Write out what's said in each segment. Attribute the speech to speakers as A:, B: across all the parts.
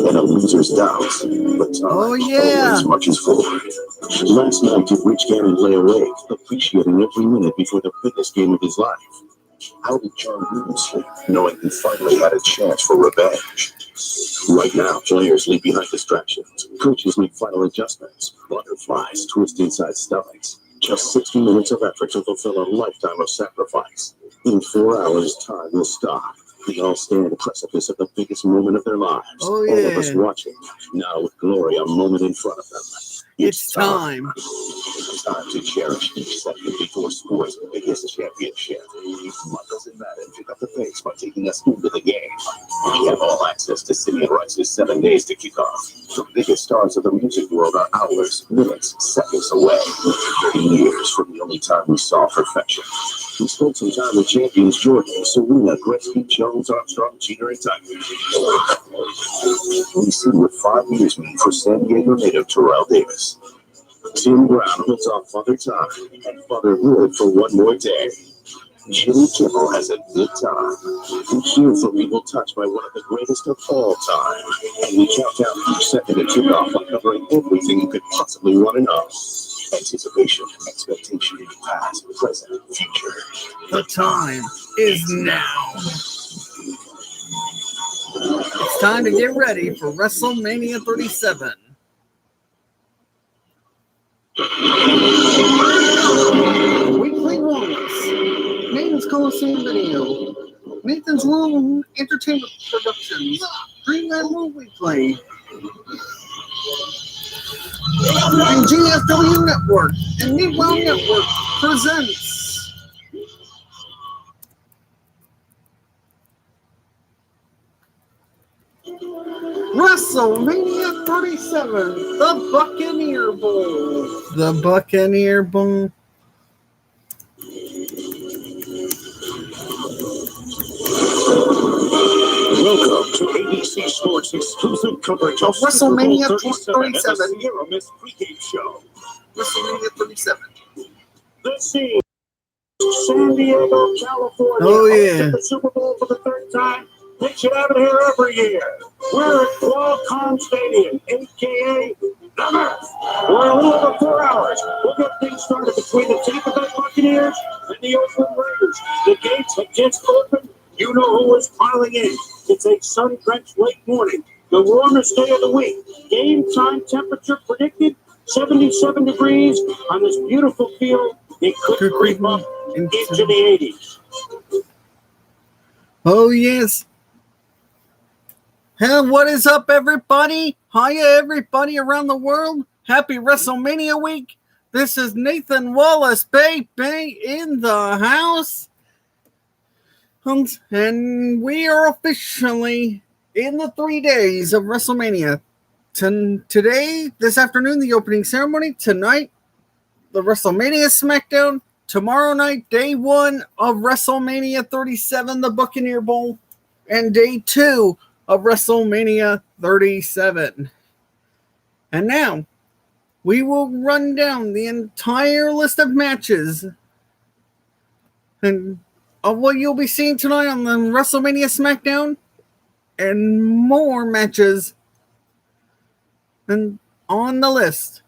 A: and a loser's doubts, but time always marches forward. Last night, did Rich Gannon lay awake, appreciating every minute before the biggest game of his life? How did John Wooden sleep, knowing he finally had a chance for revenge? Right now, players leave behind distractions. Coaches make final adjustments. Butterflies twist inside stomachs. Just 60 minutes of effort to fulfill a lifetime of sacrifice. In 4 hours, time will stop. We all stand at the precipice of the biggest moment of their lives. All of us watching, now with glory, a moment in front of them. It's time. Time to cherish each second before sports' biggest championship. Michaels and Madden pick up the pace by taking us into the game. We have all access to City and Rice's 7 days to kick off. The biggest stars of the music world are hours, minutes, seconds away. Years from the only time we saw perfection. We spent some time with champions Jordan, Serena, Gretzky, Jones, Armstrong, Jeter, and Tiger. We see what 5 years mean for San Diego native Terrell Davis. Tim Brown holds off Father Time and Father Wood for one more day. Jimmy Kimmel has a good time. We hear from people touched by one of the greatest of all time. And we count down each second to kick off by covering everything you could possibly want to know. Anticipation, expectation, past, present, future. The time is now. It's time to get ready for WrestleMania 37. Weekly Wellness, Nathan's Coliseum Video, Nathan's World Entertainment Productions, Dreamland World Weekly, and GFW Network and Meanwhile Network presents WrestleMania 37, the Buccaneer Bowl. The Buccaneer Bowl. Welcome to ABC Sports exclusive coverage of WrestleMania 37. Miss pregame show. WrestleMania 37. This is San Diego, California. Oh yeah. The Super Bowl for the 3rd time. They should have it here every year. We're at Qualcomm Stadium, aka the Murph. We're a little over 4 hours. We'll get things started between the Tampa Bay Buccaneers and the Oakland Raiders. The gates have just opened. You know who is piling in. It's a sun-drenched late morning, the warmest day of the week. Game time temperature predicted 77 degrees on this beautiful field. It could creep up into the 80s. Oh yes. Hey, what is up, everybody? Hiya, everybody around the world. Happy WrestleMania week. This is Nathan Wallace, baby, in the house. And we are officially in the 3 days of WrestleMania. Today, this afternoon, the opening ceremony. Tonight, the WrestleMania SmackDown. Tomorrow night, day 1 of WrestleMania 37, the Buccaneer Bowl. And day 2 of WrestleMania 37. And now, we will run down the entire list of matches and of what you'll be seeing tonight on the WrestleMania SmackDown, and more matches and on the list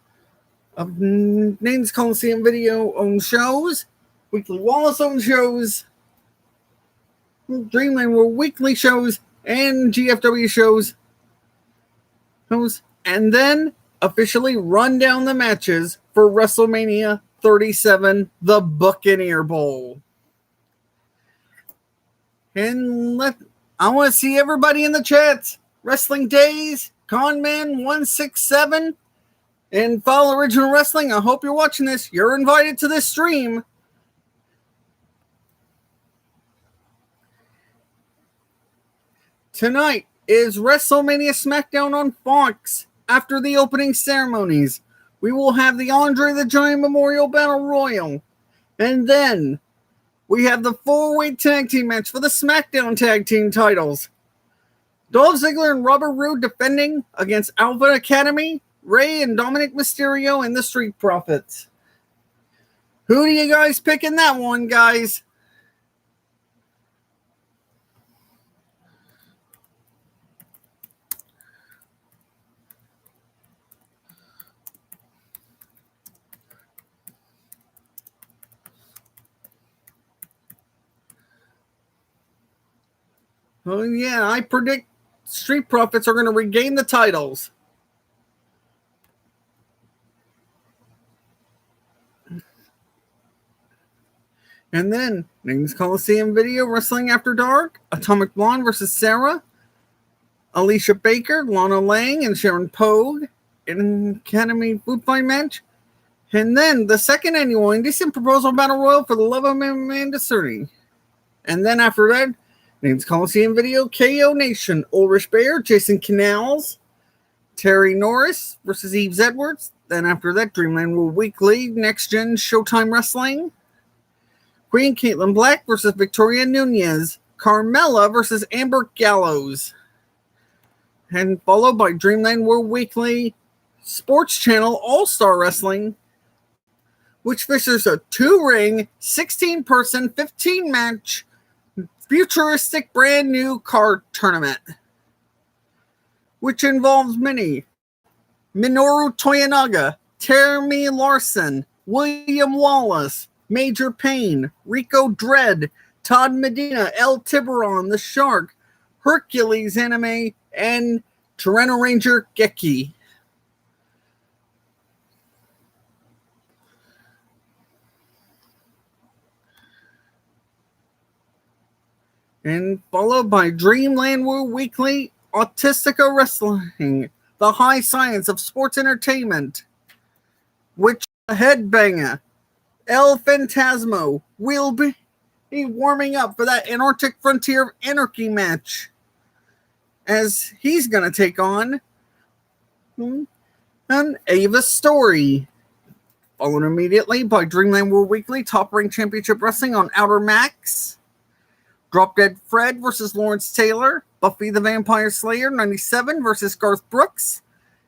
A: of Names Coliseum Video owned shows, Weekly Wallace owned shows, Dreamland World Weekly shows, and GFW shows, and then officially run down the matches for WrestleMania 37, the Buccaneer Bowl. And I want to see everybody in the chats. Wrestling Days, Conman167, and Follow Original Wrestling. I hope you're watching this. You're invited to this stream. Tonight is WrestleMania SmackDown on Fox. After the opening ceremonies, we will have the Andre the Giant Memorial Battle Royal. And then we have the 4-way tag team match for the SmackDown tag team titles. Dolph Ziggler and Robert Roode defending against Alpha Academy, Rey and Dominic Mysterio, and the Street Profits. Who do you guys pick in that one, guys?
B: Oh, yeah, I predict Street Profits are going to regain the titles. And then, Names Coliseum Video Wrestling After Dark, Atomic Blonde versus Sarah, Alicia Baker, Lana Lang, and Sharon Pogue in an Academy Food Fight match. And then the second annual Indecent Proposal Battle Royal for the Love of Amanda Cerny. And then after that, Names Coliseum Video, KO Nation, Ulrich Baer, Jason Canals, Terry Norris versus Eves Edwards. Then after that, Dreamland World Weekly, Next Gen Showtime Wrestling, Queen Caitlin Black versus Victoria Nunez, Carmella versus Amber Gallows. And followed by Dreamland World Weekly, Sports Channel All-Star Wrestling, which features a 2-ring, 16-person, 15-match, futuristic brand new card tournament, which involves Minoru Toyonaga, Tammy Larson, William Wallace, Major Payne, Rico Dredd, Todd Medina, El Tiburon, The Shark, Hercules Anime, and Tyranno Ranger Geki. And followed by Dreamland World Weekly, Autistica Wrestling, the high science of sports entertainment, which Headbanger, El Phantasmo will be warming up for that Antarctic Frontier of Anarchy match, as he's going to take on Ava Story. Followed immediately by Dreamland World Weekly, Top Rank Championship Wrestling on Outer Max, Drop Dead Fred versus Lawrence Taylor, Buffy the Vampire Slayer 97 versus Garth Brooks,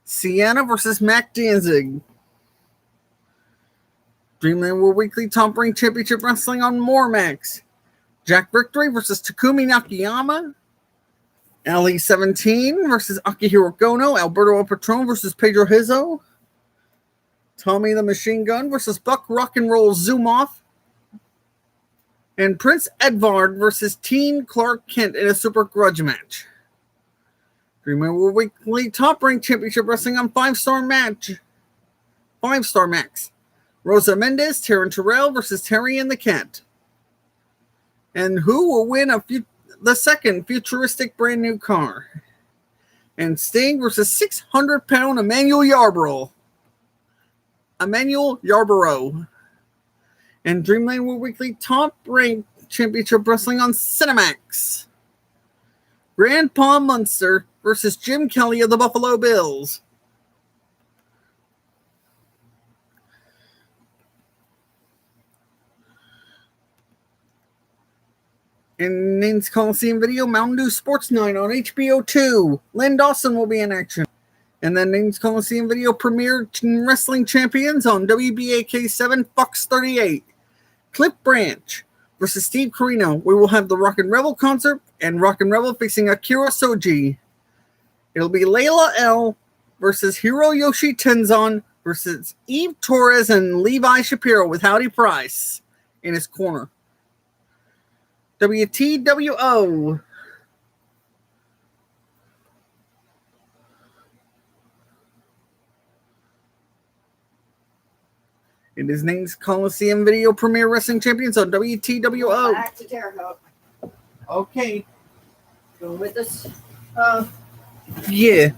B: Sienna versus Mac Danzig. Dreamland World Weekly Top Rank Championship Wrestling on Mormax, Jack Victory versus Takumi Nakayama, LE17 versus Akihiro Gono, Alberto El Patron versus Pedro Hizzo, Tommy the Machine Gun versus Buck Rock'n'Roll Zumoff, and Prince Edvard versus Teen Clark Kent in a Super Grudge match. Dreamland World Weekly Top Rank Championship Wrestling on 5-star Max. Rosa Mendez, Taryn Terrell versus Terry and the Cat. And who will win the second futuristic brand new car? And Sting versus 600-pound Emmanuel Yarborough. And Dreamland World Weekly Top Rank Championship Wrestling on Cinemax. Grandpa Munster versus Jim Kelly of the Buffalo Bills. In Names Coliseum Video, Mountain Dew Sports Night on HBO 2. Lynn Dawson will be in action. And then Names Coliseum Video Premier Wrestling Champions on WBAK 7 Fox 38. Cliff Branch versus Steve Corino. We will have the Rock and Rebel concert and Rock and Rebel facing Akira Soji. It'll be Layla L versus Hiroyoshi Tenzan versus Eve Torres and Levi Shapiro with Howdy Price in his corner. WTWO. It is Names Coliseum Video Premier Wrestling Champions on WTWO.
C: Back to Terre Haute.
B: Okay.
C: Go with us.
B: Yeah.